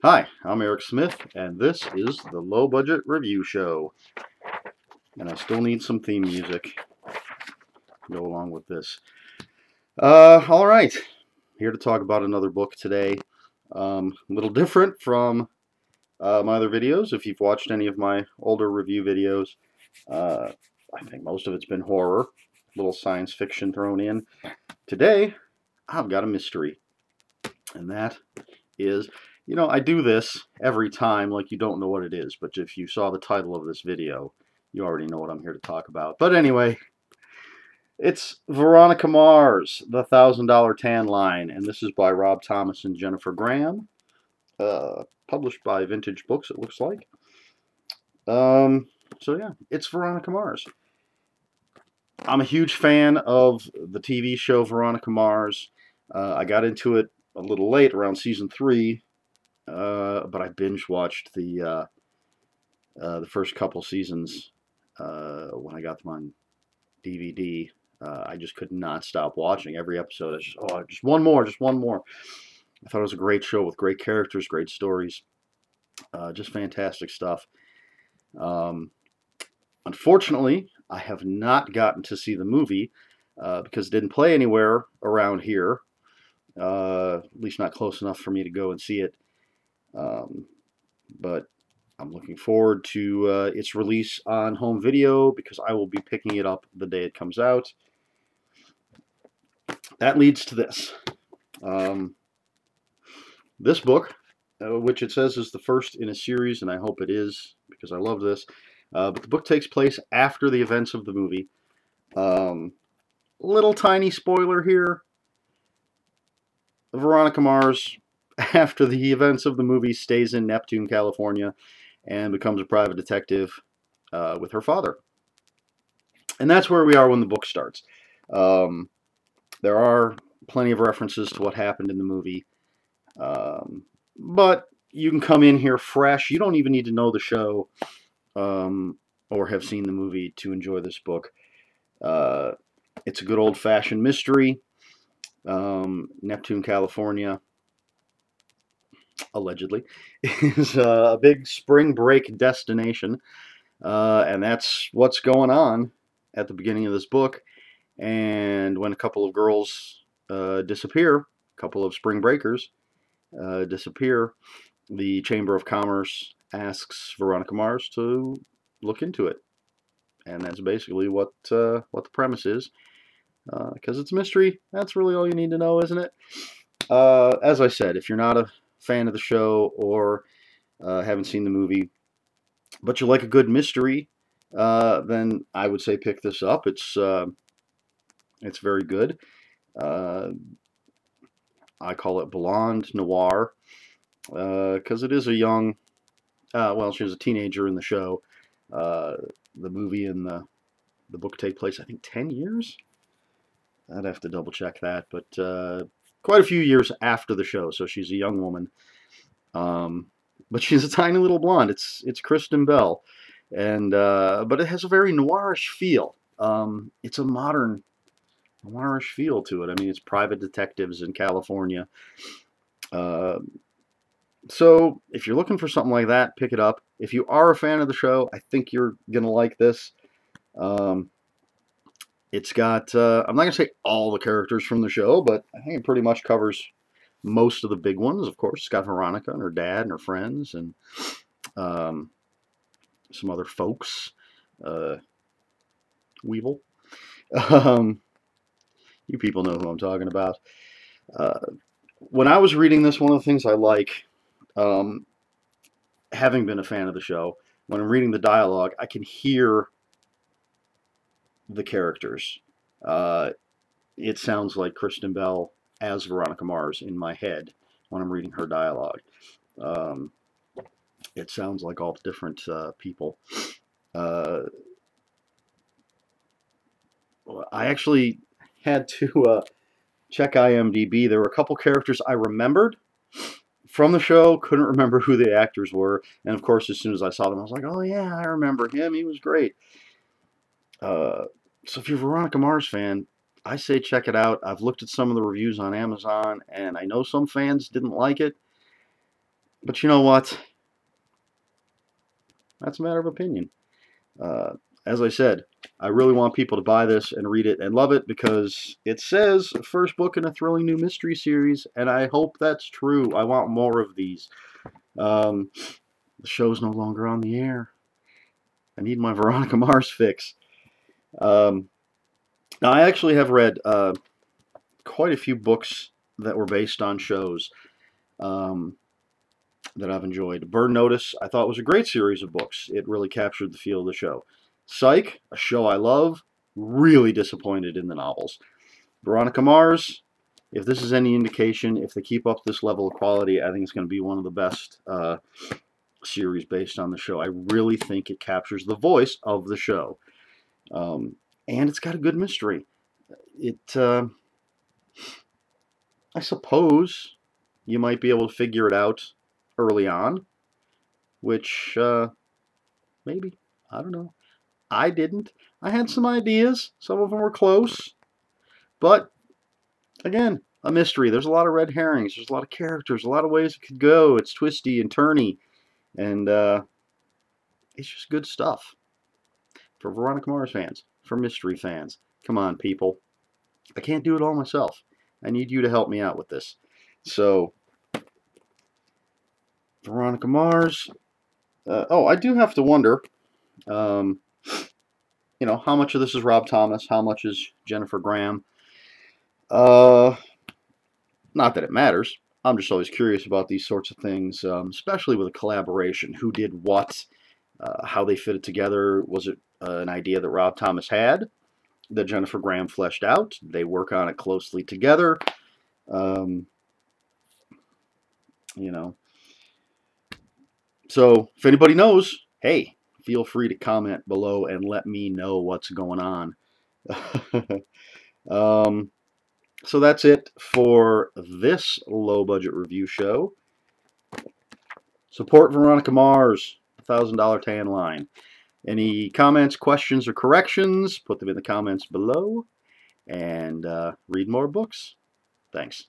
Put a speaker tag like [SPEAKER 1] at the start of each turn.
[SPEAKER 1] Hi, I'm Eric Smith, and this is the Low Budget Review Show. And I still need some theme music to go along with this. All right, here to talk about another book today. A little different from my other videos. If you've watched any of my older review videos, I think most of it's been horror, a little science fiction thrown in. Today, I've got a mystery, and that is, I do this every time like you don't know what it is, but if you saw the title of this video, you already know what I'm here to talk about. But anyway, it's Veronica Mars, the $1,000 Tan Line, and this is by Rob Thomas and Jennifer Graham, published by Vintage Books, it looks like. So yeah, it's Veronica Mars. I'm a huge fan of the TV show Veronica Mars. I got into it a little late, around season 3, but I binge watched the first couple seasons when I got them on DVD. I just could not stop watching every episode. I just one more, just one more. I thought it was a great show with great characters, great stories, just fantastic stuff. Unfortunately, I have not gotten to see the movie because it didn't play anywhere around here, at least not close enough for me to go and see it. But I'm looking forward to its release on home video because I will be picking it up the day it comes out. That leads to this. This book, which it says is the first in a series, and I hope it is because I love this, but the book takes place after the events of the movie. Little tiny spoiler here. Veronica Mars, after the events of the movie, stays in Neptune, California, and becomes a private detective with her father. And that's where we are when the book starts. There are plenty of references to what happened in the movie, but you can come in here fresh. You don't even need to know the show or have seen the movie to enjoy this book. It's a good old-fashioned mystery. Neptune, California, allegedly, is a big spring break destination, and that's what's going on at the beginning of this book. And when a couple of girls disappear, a couple of spring breakers disappear, the Chamber of Commerce asks Veronica Mars to look into it, and that's basically what the premise is. Because it's a mystery, that's really all you need to know, isn't it? As I said, if you're not a fan of the show or haven't seen the movie, but you like a good mystery, then I would say pick this up. It's very good. I call it blonde noir because it is a young, well, she was a teenager in the show. The movie and the book take place, I think, 10 years? I'd have to double check that, but quite a few years after the show, so she's a young woman. But she's a tiny little blonde. It's Kristen Bell, and but it has a very noirish feel. It's a modern noirish feel to it. I mean, it's private detectives in California. So if you're looking for something like that, pick it up. If you are a fan of the show, I think you're gonna like this. It's got, I'm not going to say all the characters from the show, but I think it pretty much covers most of the big ones. Of course, it's got Veronica and her dad and her friends and some other folks. Weevil. You people know who I'm talking about. When I was reading this, one of the things I like, having been a fan of the show, when I'm reading the dialogue, I can hear the characters. It sounds like Kristen Bell as Veronica Mars in my head when I'm reading her dialogue. It sounds like all the different people. I actually had to check IMDb. There were a couple characters I remembered from the show, couldn't remember who the actors were, and of course as soon as I saw them I was like, oh yeah, I remember him, he was great. So if you're a Veronica Mars fan, I say check it out. I've looked at some of the reviews on Amazon, and I know some fans didn't like it. But you know what? That's a matter of opinion. As I said, I really want people to buy this and read it and love it because it says first book in a thrilling new mystery series, and I hope that's true. I want more of these. The show's no longer on the air. I need my Veronica Mars fix. Now, I actually have read quite a few books that were based on shows that I've enjoyed. Burn Notice, I thought was a great series of books. It really captured the feel of the show. Psych, a show I love, really disappointed in the novels. Veronica Mars, if this is any indication, if they keep up this level of quality, I think it's going to be one of the best series based on the show. I really think it captures the voice of the show. And it's got a good mystery. I suppose you might be able to figure it out early on, which maybe, I don't know. I didn't. I had some ideas. Some of them were close. But, again, a mystery. There's a lot of red herrings. There's a lot of characters. A lot of ways it could go. It's twisty and turny. And it's just good stuff. For Veronica Mars fans. For mystery fans. Come on, people. I can't do it all myself. I need you to help me out with this. So, Veronica Mars. Oh, I do have to wonder, how much of this is Rob Thomas? How much is Jennifer Graham? Not that it matters. I'm just always curious about these sorts of things, especially with a collaboration. Who did what? How they fit it together? Was it an idea that Rob Thomas had that Jennifer Graham fleshed out? Did they work on it closely together? So if anybody knows, hey, feel free to comment below and let me know what's going on. So that's it for this low-budget review show. Support Veronica Mars, $1,000 tan line. Any comments, questions, or corrections, put them in the comments below. And read more books. Thanks.